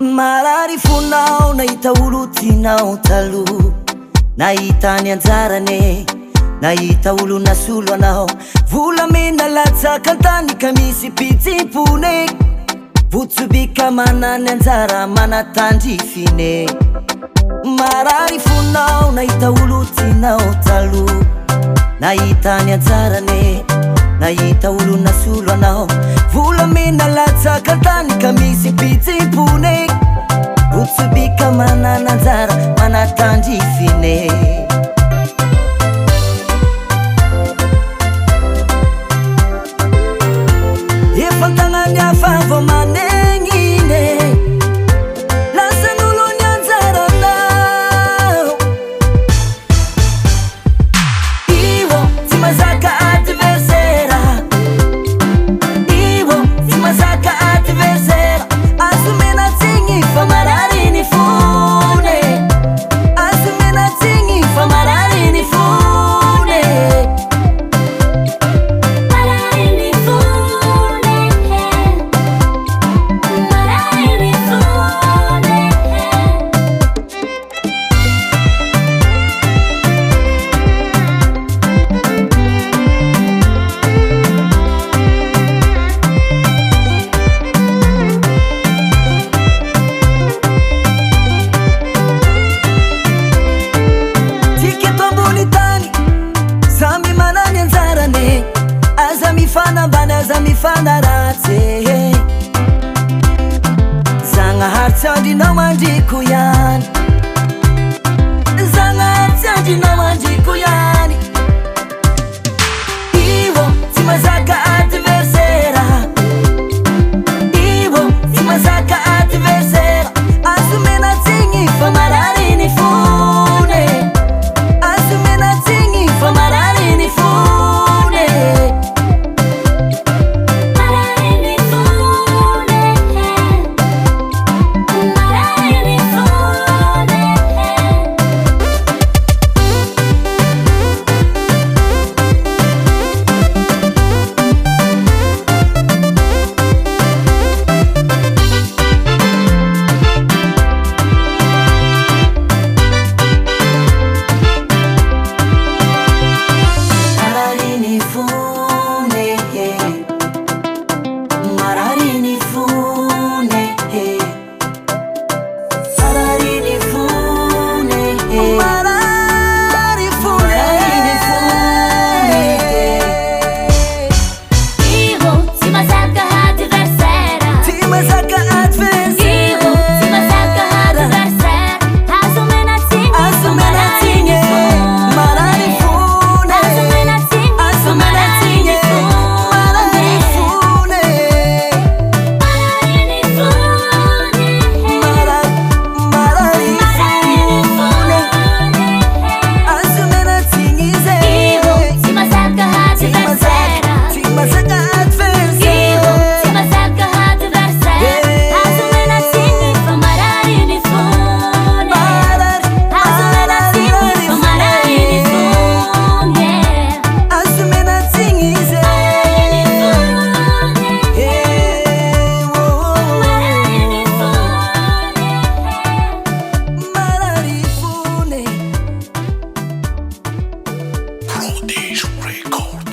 Marary fonao nahita olo tianao taloha, nahita ny anjarane, nahita olo nasolo anao, volamena latsaka antany ka misy pitsipone, votsobika manany anjara manatandrifine. Marary fonao nahita olo tianao taloha, nahita ny anjarane, nahita olo nasolo anao, volamena latsaka antany ka misy pitsipone, votsobika manany anjara manatandrifine. Efantagnany hafa vao manegnine, lasan'olo ny anjaranao. Io tsy mahazaka adversaire, io tsy mahazaka adversaire, azo menatsigny fa marary ny fone, azo menatsigny fa marary ny fone. Fanaratsy Zagnaharitsy andrinao mandriko ihany, Zagnaharitsy andrinao mandriko ihany. Io tsy mahazaka adversaire, io tsy mahazaka adversaire, azo menatsigny fa marary ny fone, azo menatsigny fa marary ny fone. Prodige record.